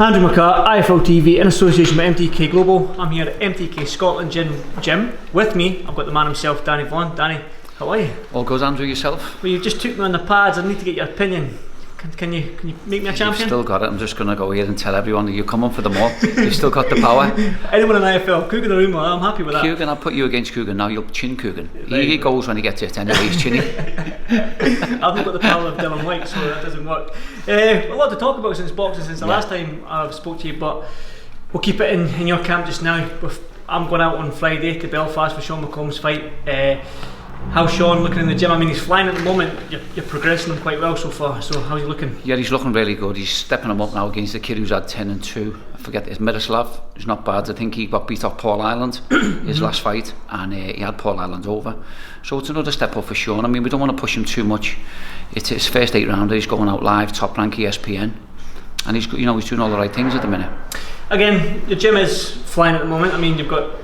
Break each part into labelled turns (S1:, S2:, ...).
S1: Andrew McCART, IFL TV in association with MTK Global. I'm here at MTK Scotland Gym. With me, I've got the man himself, Danny Vaughan. Danny, how are you?
S2: All goes, Andrew, yourself?
S1: Well, you just took me on the pads. I need to get your opinion. Can you make me a champion?
S2: You've still got it. I'm just going to go here and tell everyone that you're coming for them all. You've still got the power.
S1: Anyone in IFL, Coogan or Ruiz, I'm happy with that.
S2: Coogan, I'll put you against Coogan now. You'll chin Coogan. He goes when he gets it anyway, he's chinny.
S1: I've not got the power of Dylan White, so that doesn't work. A lot to talk about since boxing, since the last time I've spoke to you, but we'll keep it in your camp just now. I'm going out on Friday to Belfast for Sean McComb's fight. How's Sean looking in the gym? I mean, he's flying at the moment. You're progressing him quite well so far. So how's he looking?
S2: Yeah, he's looking really good. He's stepping him up now against the kid who's had 10-2. I forget his Miroslav. He's not bad. I think he got beat off Paul Ireland his last fight, and he had Paul Ireland over. So it's another step up for Sean. I mean, we don't want to push him too much. It's his first 8 rounder. He's going out live, top rank ESPN, and he's doing all the right things at the minute. Again,
S1: your gym is flying at the moment. I mean, you've got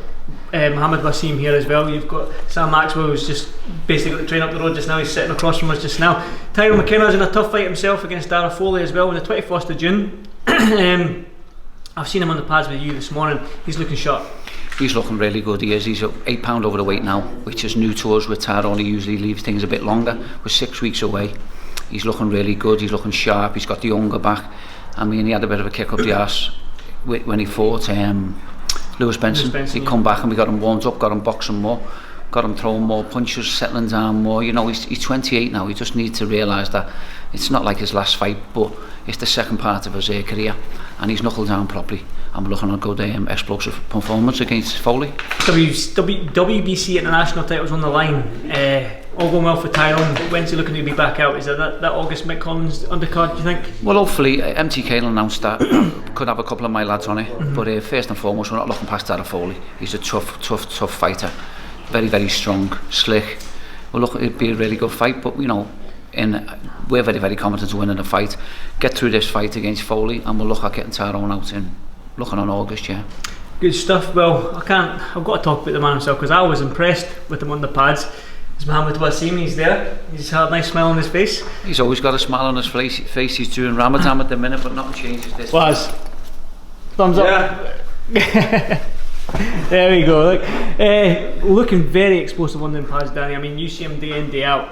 S1: Mohammed Wasim here as well. You've got Sam Maxwell, who's just basically got the train up the road just now. He's sitting across from us just now. Tyrone McKenna's in a tough fight himself against Dara Foley as well on the 21st of June. I've seen him on the pads with you this morning. He's looking sharp.
S2: He's looking really good. He is. He's 8 pound over the weight now, which is new to us. With Tyrone, he usually leaves things a bit longer. We're 6 weeks away. He's looking really good. He's looking sharp. He's got the hunger back. I mean, he had a bit of a kick up the arse when he fought Lewis Benson. He come back and we got him warmed up, got him boxing more, got him throwing more punches, settling down more. You know, he's 28 now. He just needs to realise that it's not like his last fight, but it's the second part of his career, and he's knuckled down properly. I'm looking at a good explosive performance against Foley. WBC international titles on the line. All going well for Tyrone. When's he looking to be back out? Is that August Mick Collins undercard, do you think? Well, hopefully MTK will announce that. Could have a couple of my lads on it, but first and foremost, we're not looking past Dara Foley. He's a tough fighter, very, very strong, slick. Well, look, it'd be a really good fight, but you know, we're very, very confident of winning the fight. Get through this fight against Foley, and we'll look at getting Tyrone out in looking on August. Yeah.
S1: Good stuff. Well, I've got to talk about the man himself, because I was impressed with him on the pads. It's Mohammed Wasim. He's there. He's had a nice smile on his face. He's
S2: always got a smile on his face. He's doing Ramadan at the minute, but nothing changes this.
S1: Was thumbs up. Yeah. There we go. Look, looking very explosive on them pads, Danny. I mean, you see him day in, day out.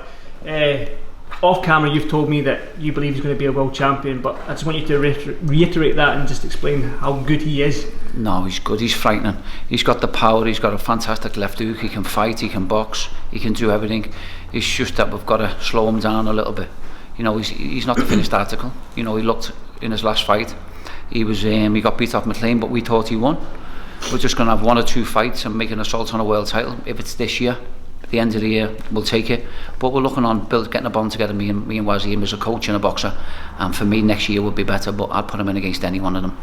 S1: Off camera, you've told me that you believe he's going to be a world champion, but I just want you to reiterate that and just explain how good he is.
S2: No, he's good. He's frightening. He's got the power. He's got a fantastic left hook. He can fight. He can box. He can do everything. It's just that we've got to slow him down a little bit. You know, he's not the finished article. You know, he looked in his last fight. He got beat off McLean, but we thought he won. We're just going to have 1 or 2 fights and make an assault on a world title. If it's this year, at the end of the year, we'll take it. But we're looking on getting a bond together, me and Wasim as a coach and a boxer. And for me, next year would be better, but I'd put him in against any one of them,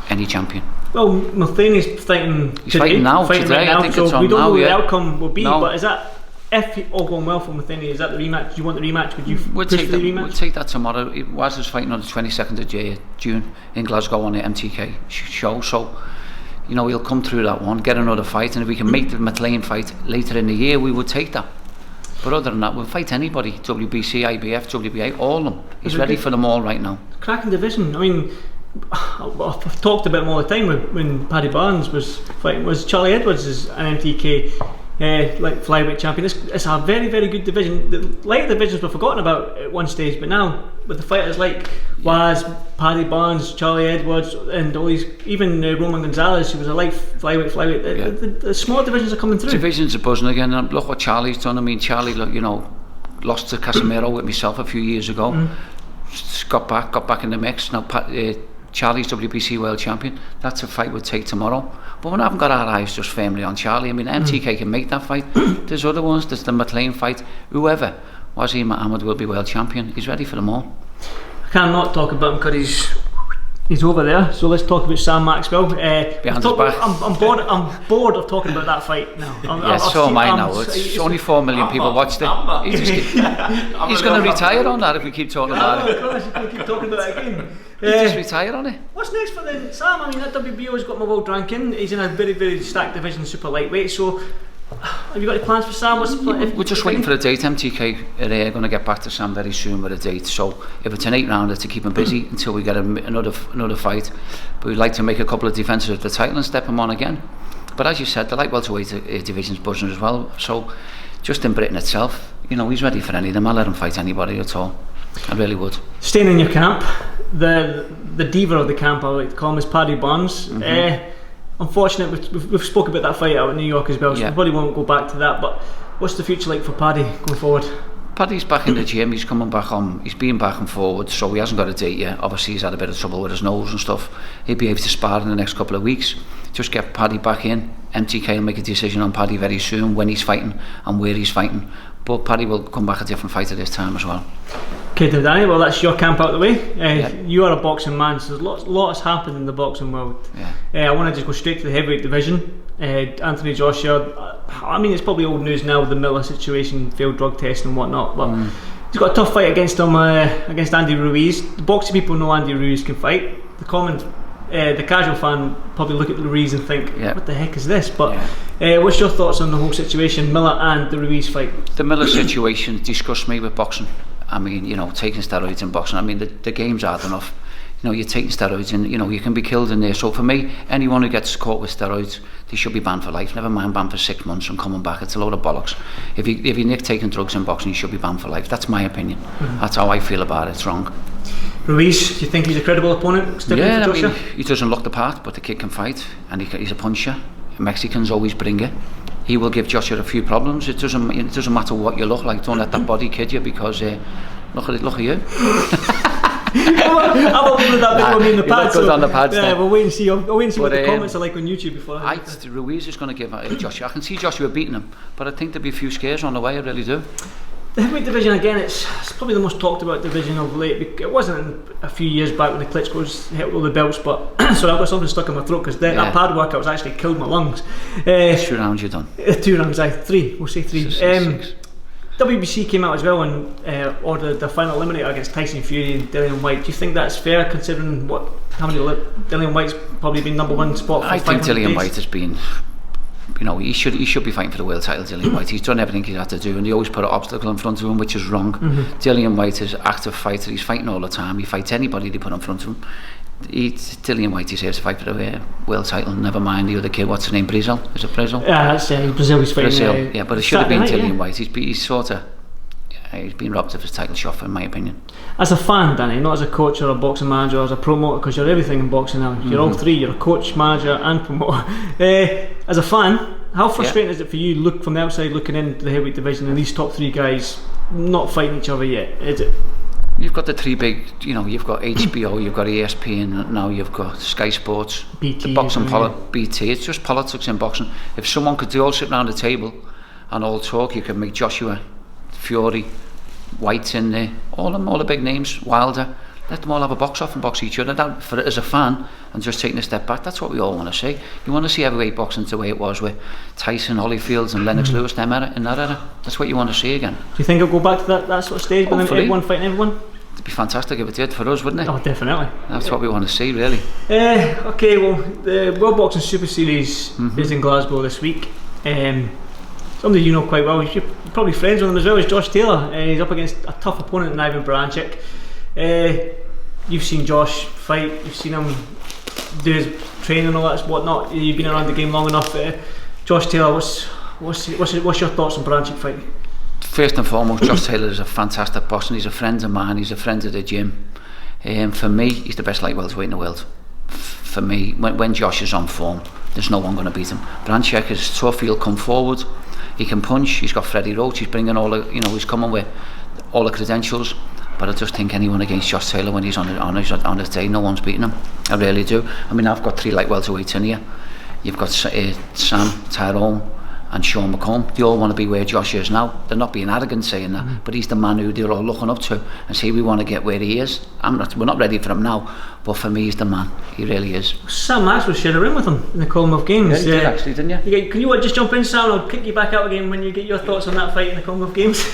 S2: any champion.
S1: Well, McLean is fighting
S2: today. Fighting now,
S1: right
S2: I think
S1: so
S2: it's on
S1: we don't
S2: now,
S1: know what
S2: yeah.
S1: the outcome will be,
S2: no.
S1: But is that, if all going well for McLean, is that the rematch? Do you want the rematch? Would you push for the rematch?
S2: We'll take that tomorrow. Waz is fighting on the 22nd of June in Glasgow on the MTK show, so you know, he'll come through that one, get another fight, and if we can make the McLean fight later in the year, we would take that. But other than that, we'll fight anybody. WBC, IBF, WBA, all of them. He's ready for them all right now.
S1: Cracking division. I mean, I've talked about him all the time when Paddy Barnes was fighting. Was Charlie Edwards is an MTK like flyweight champion. It's a very, very good division. The light divisions were forgotten about at one stage, but now with the fighters like Waz, Paddy Barnes, Charlie Edwards, and all these, even Roman Gonzalez, who was a light flyweight. The small divisions are coming through.
S2: Divisions are buzzing again, and look what Charlie's done. I mean, Charlie, you know, lost to Casemiro with myself a few years ago. Got back in the mix. Now Charlie's WBC world champion. That's a fight we'll take tomorrow. But we haven't got our eyes just firmly on Charlie. I mean, MTK can make that fight. There's other ones. There's the McLean fight. Whoever. Wasim Mohammed will be world champion. He's ready for them all.
S1: I can't not talk about him because he's over there. So let's talk about Sam Maxwell. I'm bored of talking about that fight now.
S2: So am I now. It's only 4 million people watched it. He's going to retire on that if we keep talking about it.
S1: Of course, you can keep talking about it again.
S2: He just retire on it.
S1: What's next for Sam? I mean, that WBO's got my world ranking. He's in a very, very stacked division, super lightweight. So Have you got any plans for Sam?
S2: We're just waiting for a date. MTK are going to get back to Sam very soon with a date. So if it's an 8-rounder to keep him busy until we get another fight. But we'd like to make a couple of defences of the title and step him on again. But as you said, the light welterweight division's buzzing as well. So just in Britain itself, he's ready for any of them. I'll let him fight anybody at all. I really would.
S1: Staying in your camp, the diva of the camp, I like to call him, is Paddy Barnes. Unfortunate, we've spoken about that fight out in New York as well, so we probably won't go back to that. But what's the future like for Paddy going forward?
S2: Paddy's back in the gym. He's coming back on. He's been back and forward, so he hasn't got a date yet. Obviously, he's had a bit of trouble with his nose and stuff. He'll be able to spar in the next couple of weeks. Just get Paddy back in. MTK will make a decision on Paddy very soon, when he's fighting and where he's fighting. But Paddy will come back a different fighter this time as well.
S1: Okay, Danny, well, that's your camp out of the way. You are a boxing man, so there's lots happened in the boxing world. I want to just go straight to the heavyweight division. Anthony Joshua, I mean, it's probably old news now with the Miller situation, failed drug test and whatnot, but he's got a tough fight against him, against Andy Ruiz. The boxing people know Andy Ruiz can fight. The casual fan probably look at Ruiz and think, what the heck is this? But what's your thoughts on the whole situation, Miller and the Ruiz fight?
S2: The Miller situation disgusts me with boxing. I mean, taking steroids in boxing, I mean, the game's hard enough. You're taking steroids and, you can be killed in there. So for me, anyone who gets caught with steroids, they should be banned for life. Never mind banned for 6 months and coming back. It's a load of bollocks. If you nick taking drugs in boxing, you should be banned for life. That's my opinion. That's how I feel about it. It's wrong.
S1: Ruiz, do you think he's a credible opponent?
S2: Yeah, I mean, he doesn't look the part, but the kid can fight, and he's a puncher. Mexicans always bring it. He will give Joshua a few problems. It doesn't matter what you look like. Don't let that body kid you, because look at you. I'm not with that bit with me in the pads.
S3: On the pads.
S1: We'll wait and see. I'll wait and see what the comments are like on YouTube before.
S2: Ruiz is going to give Joshua. I can see Joshua beating him, but I think there'll be a few scares on the way. I really do.
S1: The heavyweight division again, it's probably the most talked about division of late. It wasn't a few years back when the Klitschko's hit all the belts, but sorry, I've got something stuck in my throat because that pad workout was actually killed my lungs.
S2: 2 rounds you've done.
S1: 2 rounds, 3. We'll say 3.
S2: 6.
S1: WBC came out as well and ordered the final eliminator against Tyson Fury and Dillian White. Do you think that's fair, considering how many Dillian White's probably been number 1 spot for 500
S2: I think Dillian
S1: days?
S2: White has been, he should be fighting for the world title. Dillian White, he's done everything he's had to do, and they always put an obstacle in front of him, which is wrong. Dillian White is an active fighter. He's fighting all the time. He fights anybody they put in front of him. Dillian White deserves to fight for the world title. Never mind the other kid. What's his name? Brazil? Is it Brazil?
S1: Yeah, that's Brazil. He's fighting.
S2: Brazil. But it should have been Dillian White. He's sort of. He's been robbed of his title shot, in my opinion.
S1: As a fan, Danny, not as a coach or a boxing manager or as a promoter, because you're everything in boxing now. You're all 3. You're a coach, manager, and promoter. As a fan, how frustrating is it for you, look from the outside looking into the heavyweight division, and these top 3 guys not fighting each other yet? Is it?
S2: You've got the 3 big, you've got HBO, you've got ESPN, now you've got Sky Sports,
S1: BT,
S2: the boxing BT. It's just politics in boxing. If someone could all sit around the table and all talk, you could make Joshua, Fury, White in there, all the big names, Wilder, let them all have a box off and box each other. As a fan, and just taking a step back, that's what we all want to see. You want to see heavyweight boxing the way it was with Tyson, Holyfields and Lennox Lewis in that era. That's what you want to see again.
S1: Do you think it'll go back to that sort of stage, with everyone fighting everyone?
S2: It'd be fantastic if it did for us, wouldn't it?
S1: Oh, definitely.
S2: That's what we want to see, really.
S1: Okay, well, the World Boxing Super Series is in Glasgow this week. Somebody you know quite well, you're probably friends with him as well, is Josh Taylor. He's up against a tough opponent in Ivan Baranchyk. You've seen Josh fight, you've seen him do his training and all that whatnot. You've been around the game long enough. Josh Taylor, what's your thoughts on Baranchyk fighting?
S2: First and foremost, Josh Taylor is a fantastic boxer. He's a friend of mine, he's a friend of the gym. For me, he's the best light welterweight in the world. For me, when Josh is on form, there's no one going to beat him. Baranchyk is tough, he'll come forward. He can punch. He's got Freddie Roach. He's bringing all the, he's coming with all the credentials. But I just think anyone against Josh Taylor when he's on his day, no one's beating him. I really do. I mean, I've got 3 light welterweights in here. You've got Sam, Tyrone, and Sean McComb. They all want to be where Josh is now. They're not being arrogant saying that, but he's the man who they're all looking up to and say we want to get where he is. We're not ready for him now, but for me, he's the man. He really is. Sam
S1: Maxwell shared a ring with him in the Commonwealth Games.
S2: Yeah, you did actually, didn't you?
S1: Can you just jump in, Sam? I'll kick you back out again when you get your thoughts on that fight in the Commonwealth Games.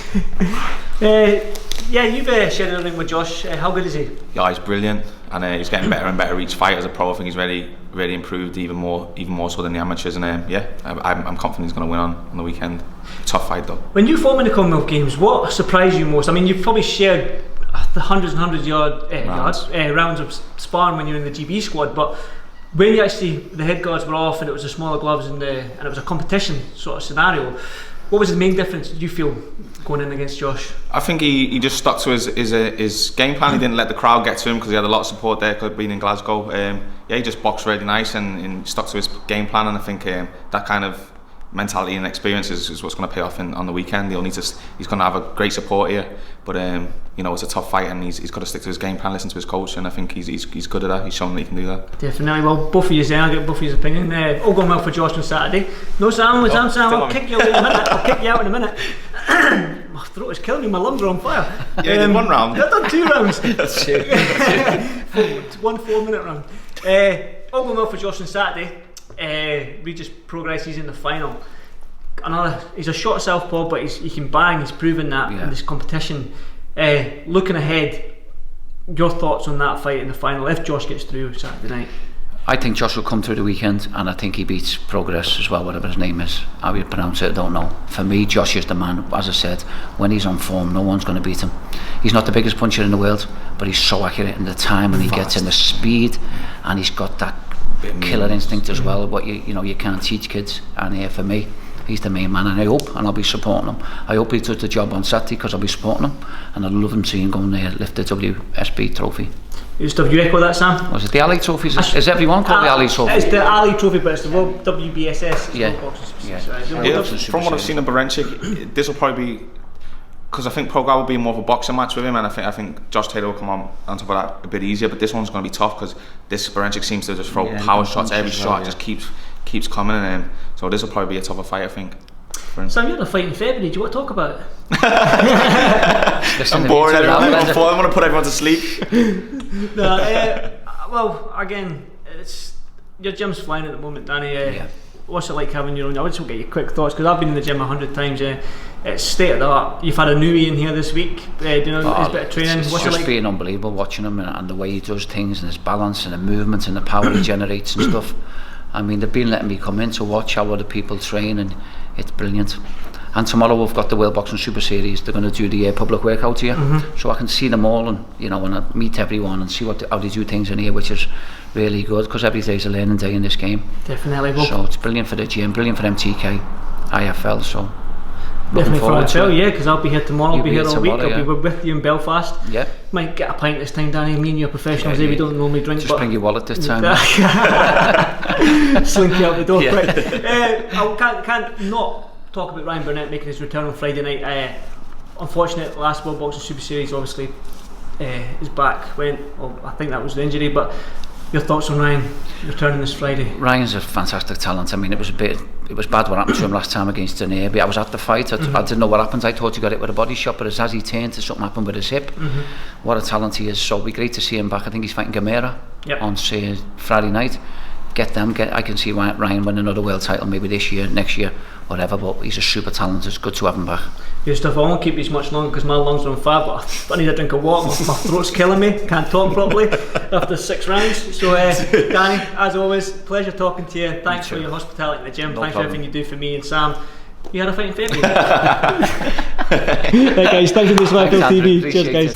S1: Yeah, you've shared a ring with Josh. How good is he?
S3: Yeah, he's brilliant, and he's getting better and better each fight as a pro. I think he's ready really improved even more so than the amateurs. And I'm confident he's going to win on the weekend. Tough fight though.
S1: When you fought in the Commonwealth Games, what surprised you most? I mean, you've probably shared the hundreds and hundreds of rounds of sparring when you were in the GB squad, but when you actually, the head guards were off and it was the smaller gloves and it was a competition sort of scenario, what was the main difference did you feel going in against Josh?
S3: I think he just stuck to his game plan. He didn't let the crowd get to him because he had a lot of support there because being in Glasgow. He just boxed really nice and stuck to his game plan, and I think that kind of mentality and experience is what's going to pay off on the weekend. He's going to have a great support here, but it's a tough fight and he's got to stick to his game plan, listen to his coach, and I think he's good at that. He's shown that he can do that. Definitely.
S1: Well, both of you there, I'll get both of your opinion. All going well for Josh on Saturday. No, Sam, I'll kick you out in a minute. I'll kick you out in a minute. My throat is killing me, my lungs are on fire.
S3: Yeah, you did one round.
S1: I've done 2 rounds.
S3: That's it.
S1: 1 4-minute round. All going well for Josh on Saturday. Regis progresses in the final. He's a shot southpaw, but he can bang. He's proven that in this competition. Looking ahead, your thoughts on that fight in the final if Josh gets through Saturday night?
S2: I think Josh will come through the weekend, and I think he beats Progress as well, whatever his name is. How you pronounce it, I don't know. For me, Josh is the man. As I said, when he's on form, no one's going to beat him. He's not the biggest puncher in the world, but he's so accurate in the time and he gets in the speed, and he's got that killer instinct as well. What you can't teach kids, and for me, he's the main man, and I hope, and I'll be supporting him. I hope he does the job on Saturday because I'll be supporting him, and I'd love him seeing him go in there, lift the WSB trophy.
S1: Good stuff. You echo that, Sam?
S2: Was it the Ali Trophy? Is everyone called the Ali Trophy?
S1: It's the Ali Trophy, but it's the World WBSS.
S3: From what I've seen of Barenchik, this will probably be, because I think Prograis will be more of a boxing match with him, and I think Josh Taylor will come on top of that a bit easier. But this one's going to be tough because this Barenchik seems to just throw power shots. Every shot just keeps coming, and so this will probably be a tougher fight, I think.
S1: Sam, you had a fight in February. Do you want to talk about it?
S3: I'm bored. I want to put everyone to sleep.
S1: Well, again, your gym's flying at the moment, Danny. What's it like having your own? I just want to get your quick thoughts because I've been in the gym 100 times. It's state of the art. You've had a newie in here this week. Doing his bit of training.
S2: It's just been unbelievable watching him and the way he does things and his balance and the movement and the power he generates and stuff. I mean, they've been letting me come in to watch how other people train, and it's brilliant. And tomorrow we've got the World Boxing Super Series. They're going to do the public workout here, so I can see them all, and and I meet everyone and see how they do things in here, which is really good because every day's a learning day in this game.
S1: Definitely.
S2: So it's brilliant for the gym, brilliant for MTK, IFL. So
S1: definitely for IFL, because I'll be here tomorrow. I'll be here all week. I'll be with you in Belfast. Might get a pint this time, Danny. Me and you are professionals. We don't normally drink.
S2: Just bring your wallet this time.
S1: Slink you out the door. I can't not talk about Ryan Burnett making his return on Friday night. Unfortunate, last World Boxing Super Series obviously his back went. Well, I think that was the injury, but your thoughts on Ryan returning this Friday?
S2: Ryan's a fantastic talent. I mean, it was bad what happened to him last time against Danae. I was at the fight. I didn't know what happened. I thought he got it with a body shot, but as he turned, something happened with his hip. What a talent he is. So it'll be great to see him back. I think he's fighting Gamera on Friday night. I can see Ryan win another world title maybe this year, next year, whatever, but he's a super talent. It's good to have him back.
S1: Good stuff. I won't keep these much longer because my lungs are on fire, but I need a drink of water. My throat's killing me. Can't talk properly after 6 rounds. So Danny, as always, pleasure talking to you. Thanks for your hospitality in the gym. Thanks for everything you do for me and Sam. You had a fight in February. Right guys, thanks for this, Michael TV. Cheers guys.